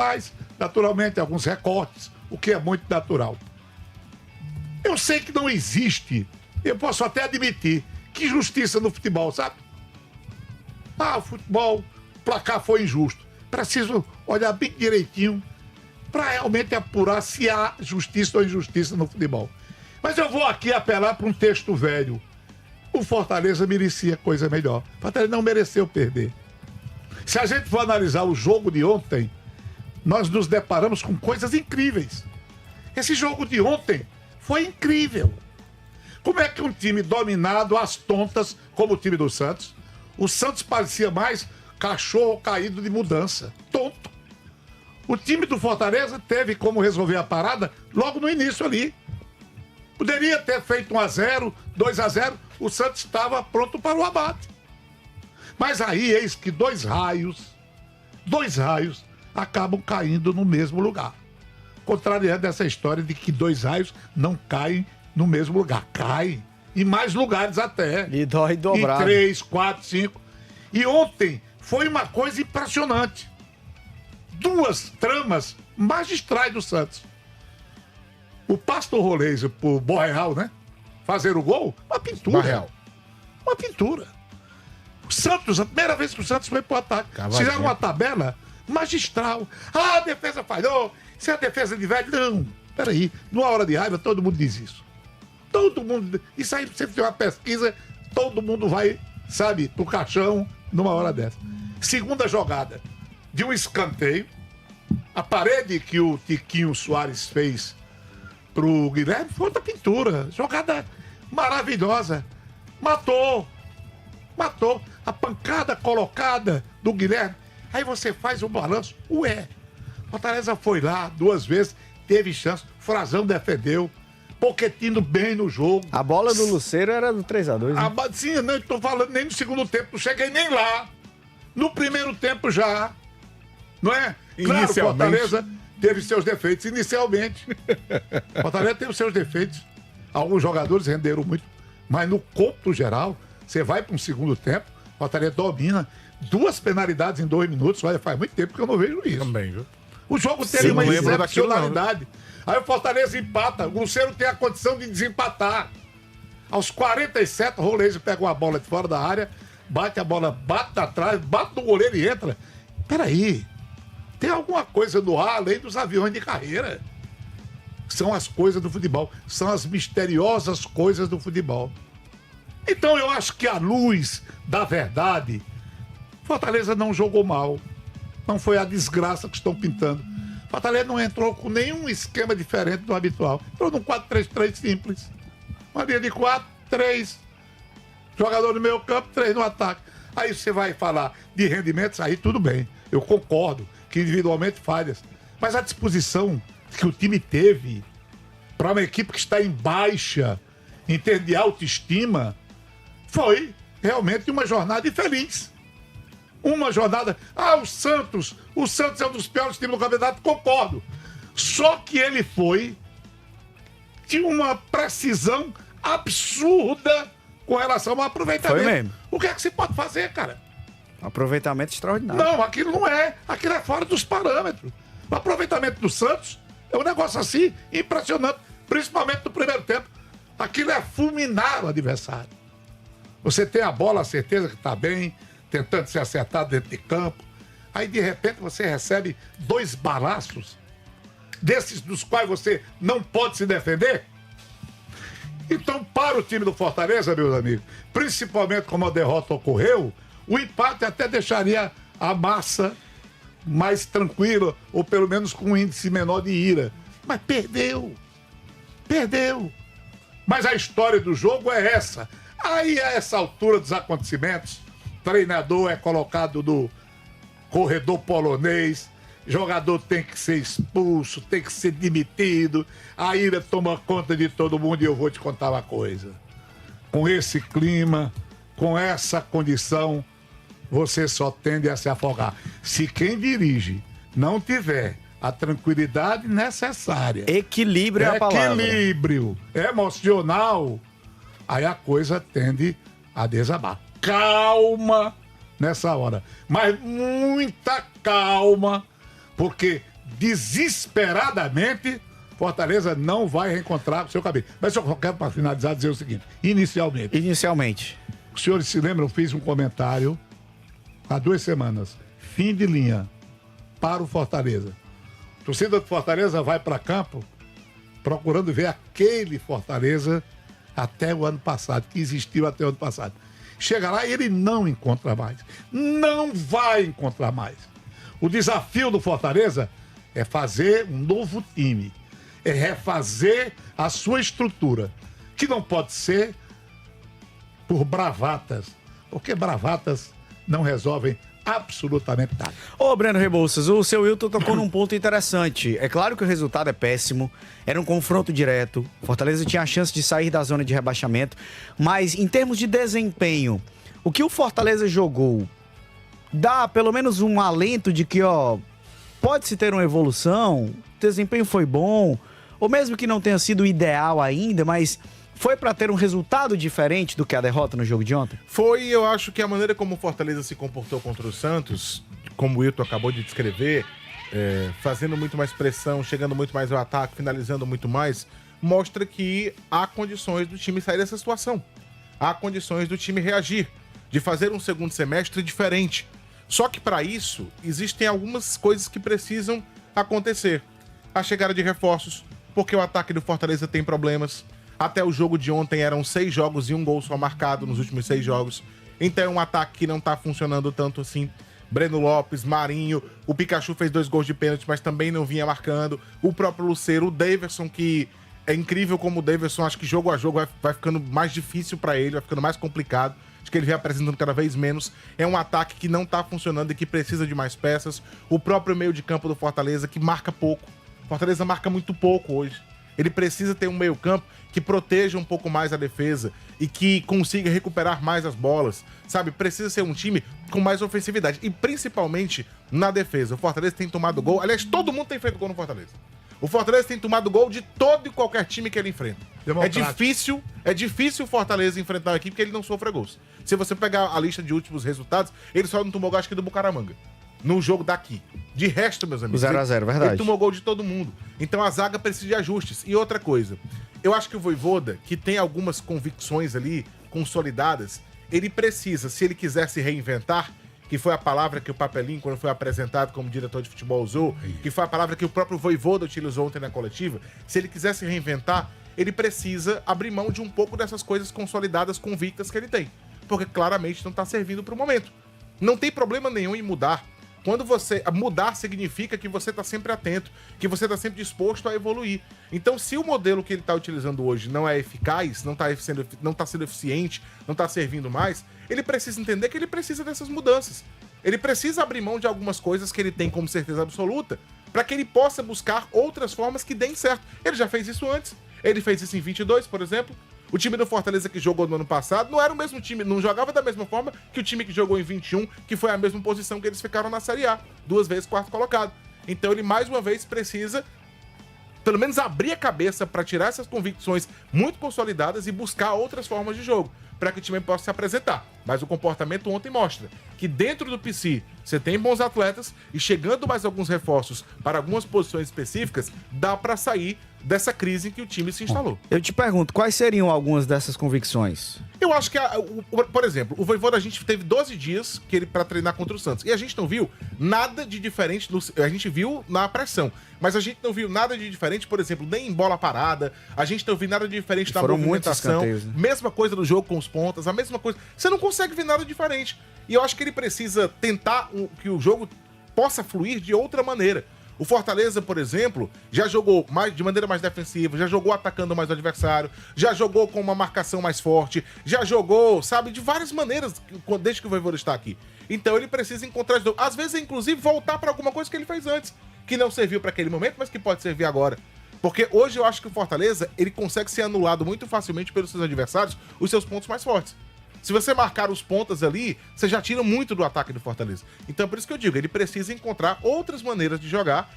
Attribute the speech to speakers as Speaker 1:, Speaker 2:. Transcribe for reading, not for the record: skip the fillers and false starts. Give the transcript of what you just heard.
Speaker 1: faz, naturalmente, alguns recortes, o que é muito natural. Eu sei que não existe, eu posso até admitir, que justiça no futebol, sabe? O futebol, o placar foi injusto. Preciso olhar bem direitinho para realmente apurar se há justiça ou injustiça no futebol. Mas eu vou aqui apelar para um texto velho. O Fortaleza merecia coisa melhor. O Fortaleza não mereceu perder. Se a gente for analisar o jogo de ontem, nós nos deparamos com coisas incríveis. Esse jogo de ontem foi incrível. Como é que um time dominado às tontas, como o time do Santos, o Santos parecia mais cachorro caído de mudança. Tonto. O time do Fortaleza teve como resolver a parada logo no início ali. Poderia ter feito 1-0, 2-0, o Santos estava pronto para o abate. Mas aí, eis que dois raios acabam caindo no mesmo lugar. Contrariando essa história de que dois raios não caem no mesmo lugar. Caem em mais lugares até.
Speaker 2: E dói dobrado.
Speaker 1: Em 3, 4, 5. E ontem foi uma coisa impressionante. Duas tramas magistrais do Santos. O passe do Rolês pro Borreal, né? Fazer o gol, uma pintura.
Speaker 3: Borreal.
Speaker 1: Uma pintura. O Santos, a primeira vez que o Santos foi pro ataque. Fizeram uma tabela magistral. A defesa falhou. Isso é a defesa de velho. Não, peraí. Numa hora de raiva, todo mundo diz isso. Todo mundo. Isso aí, você tem uma pesquisa, todo mundo vai, sabe, pro caixão numa hora dessa. Segunda jogada. De um escanteio. A parede que o Tiquinho Soares fez pro Guilherme foi outra pintura. Jogada maravilhosa. Matou. A pancada colocada do Guilherme. Aí você faz um balanço. Fortaleza foi lá 2 vezes, teve chance. Frazão defendeu. Pochettino bem no jogo.
Speaker 2: A bola do Lucero era do 3-2. Né?
Speaker 1: Sim, eu não estou falando nem no segundo tempo. Não cheguei nem lá. No primeiro tempo já. Não é? Claro, Fortaleza teve seus defeitos inicialmente. Fortaleza teve seus defeitos. Alguns jogadores renderam muito. Mas no cômputo geral, você vai para um segundo tempo, Fortaleza domina. 2 penalidades em 2 minutos. Olha, faz muito tempo que eu não vejo isso.
Speaker 3: Também, viu?
Speaker 1: O jogo teve uma excepcionalidade. Aí o Fortaleza empata. O Lucero tem a condição de desempatar. Aos 47, o Rolês pega uma bola de fora da área, bate a bola, bate atrás, bate no goleiro e entra. Peraí. Tem alguma coisa no ar além dos aviões de carreira. São as coisas do futebol. São as misteriosas coisas do futebol. Então eu acho que à luz da verdade, Fortaleza não jogou mal. Não foi a desgraça que estão pintando. Fortaleza não entrou com nenhum esquema diferente do habitual. Entrou num 4-3-3 simples. Uma linha de 4, 3. Jogador no meio campo, 3 no ataque. Aí você vai falar de rendimentos, aí tudo bem. Eu concordo que individualmente falhas. Mas a disposição que o time teve para uma equipe que está em baixa, em termos de autoestima, foi realmente uma jornada infeliz. Uma jornada... o Santos é um dos piores times do campeonato, concordo. Só que ele foi de uma precisão absurda com relação ao aproveitamento.
Speaker 2: Foi mesmo.
Speaker 1: O que é que se pode fazer, cara?
Speaker 2: Aproveitamento extraordinário.
Speaker 1: Não, aquilo não é. Aquilo é fora dos parâmetros. O aproveitamento do Santos é um negócio assim impressionante, principalmente no primeiro tempo. Aquilo é fulminar o adversário. Você tem a bola, a certeza que está bem, tentando se acertar dentro de campo. Aí, de repente, você recebe 2 balaços, desses dos quais você não pode se defender. Então, para o time do Fortaleza, meus amigos, principalmente como a derrota ocorreu, o empate até deixaria a massa mais tranquila, ou pelo menos com um índice menor de ira. Mas perdeu. Mas a história do jogo é essa. Aí, a essa altura dos acontecimentos, treinador é colocado no corredor polonês, jogador tem que ser expulso, tem que ser demitido, a ira toma conta de todo mundo. E eu vou te contar uma coisa. Com esse clima, com essa condição, você só tende a se afogar. Se quem dirige não tiver a tranquilidade necessária,
Speaker 2: equilíbrio é a palavra,
Speaker 1: equilíbrio emocional, aí a coisa tende a desabar. Calma nessa hora, mas muita calma, porque desesperadamente, Fortaleza não vai reencontrar o seu caminho. Mas eu quero, para finalizar, dizer o seguinte. Inicialmente. Os senhores se lembram, eu fiz um comentário há 2 semanas. Fim de linha para o Fortaleza. A torcida do Fortaleza vai para campo procurando ver aquele Fortaleza até o ano passado, que existiu até o ano passado. Chega lá e ele não encontra mais. Não vai encontrar mais. O desafio do Fortaleza é fazer um novo time. É refazer a sua estrutura. Que não pode ser por bravatas. Porque bravatas não resolvem absolutamente nada.
Speaker 2: Ô, Breno Rebouças, o seu Wilton tocou num ponto interessante. É claro que o resultado é péssimo, era um confronto direto, Fortaleza tinha a chance de sair da zona de rebaixamento, mas em termos de desempenho, o que o Fortaleza jogou dá pelo menos um alento de que, pode-se ter uma evolução, o desempenho foi bom, ou mesmo que não tenha sido ideal ainda, mas foi para ter um resultado diferente do que a derrota no jogo de ontem?
Speaker 3: Foi, eu acho que a maneira como o Fortaleza se comportou contra o Santos, como o Wilton acabou de descrever, fazendo muito mais pressão, chegando muito mais ao ataque, finalizando muito mais, mostra que há condições do time sair dessa situação. Há condições do time reagir, de fazer um segundo semestre diferente. Só que para isso, existem algumas coisas que precisam acontecer. A chegada de reforços, porque o ataque do Fortaleza tem problemas. Até o jogo de ontem eram 6 jogos e 1 gol só marcado nos últimos 6 jogos. Então é um ataque que não tá funcionando tanto assim. Breno Lopes, Marinho, o Pikachu fez 2 gols de pênalti, mas também não vinha marcando. O próprio Lucero, o Daverson, que é incrível como o Daverson, acho que jogo a jogo vai ficando mais difícil pra ele, vai ficando mais complicado. Acho que ele vem apresentando cada vez menos. É um ataque que não tá funcionando e que precisa de mais peças. O próprio meio de campo do Fortaleza, que marca pouco. Fortaleza marca muito pouco hoje. Ele precisa ter um meio-campo que proteja um pouco mais a defesa e que consiga recuperar mais as bolas, sabe? Precisa ser um time com mais ofensividade e principalmente na defesa. O Fortaleza tem tomado gol. Aliás, todo mundo tem feito gol no Fortaleza. O Fortaleza tem tomado gol de todo e qualquer time que ele enfrenta. É difícil o Fortaleza enfrentar uma equipe que ele não sofra gols. Se você pegar a lista de últimos resultados, ele só não tomou gol, acho que do Bucaramanga. No jogo daqui. De resto, meus amigos,
Speaker 2: 0-0, verdade.
Speaker 3: Ele tomou gol de todo mundo. Então a zaga precisa de ajustes. E outra coisa, eu acho que o Vojvoda, que tem algumas convicções ali consolidadas, ele precisa, se ele quiser se reinventar, que foi a palavra que o Papelinho, quando foi apresentado como diretor de futebol, usou, que foi a palavra que o próprio Vojvoda utilizou ontem na coletiva, se ele quiser se reinventar, ele precisa abrir mão de um pouco dessas coisas consolidadas, convictas que ele tem. Porque claramente não está servindo para o momento. Não tem problema nenhum em mudar. Quando você mudar, significa que você está sempre atento, que você está sempre disposto a evoluir. Então, se o modelo que ele está utilizando hoje não é eficaz, não está sendo eficiente, não está servindo mais, ele precisa entender que ele precisa dessas mudanças. Ele precisa abrir mão de algumas coisas que ele tem como certeza absoluta, para que ele possa buscar outras formas que deem certo. Ele já fez isso antes. Ele fez isso em 22, por exemplo. O time do Fortaleza que jogou no ano passado não era o mesmo time, não jogava da mesma forma que o time que jogou em 21, que foi a mesma posição que eles ficaram na Série A, 2 vezes 4º colocado. Então ele mais uma vez precisa, pelo menos, abrir a cabeça para tirar essas convicções muito consolidadas e buscar outras formas de jogo, para que o time possa se apresentar. Mas o comportamento ontem mostra que dentro do PC você tem bons atletas e chegando mais alguns reforços para algumas posições específicas, dá para sair dessa crise em que o time se instalou.
Speaker 2: Eu te pergunto, quais seriam algumas dessas convicções?
Speaker 3: Eu acho que, por exemplo, o Vojvoda, a gente teve 12 dias para treinar contra o Santos. E a gente não viu nada de diferente, a gente viu na pressão, mas a gente não viu nada de diferente, por exemplo, nem em bola parada, a gente não viu nada de diferente na movimentação. Né? Mesma coisa no jogo com os pontas, a mesma coisa. Você não consegue ver nada diferente. E eu acho que ele precisa tentar que o jogo possa fluir de outra maneira. O Fortaleza, por exemplo, já jogou de maneira mais defensiva, já jogou atacando mais o adversário, já jogou com uma marcação mais forte, já jogou, sabe, de várias maneiras desde que o Vojvoda está aqui. Então ele precisa encontrar, às vezes, inclusive, voltar para alguma coisa que ele fez antes, que não serviu para aquele momento, mas que pode servir agora. Porque hoje eu acho que o Fortaleza, ele consegue ser anulado muito facilmente pelos seus adversários, os seus pontos mais fortes. Se você marcar os pontas ali, você já tira muito do ataque do Fortaleza. Então, por isso que eu digo, ele precisa encontrar outras maneiras de jogar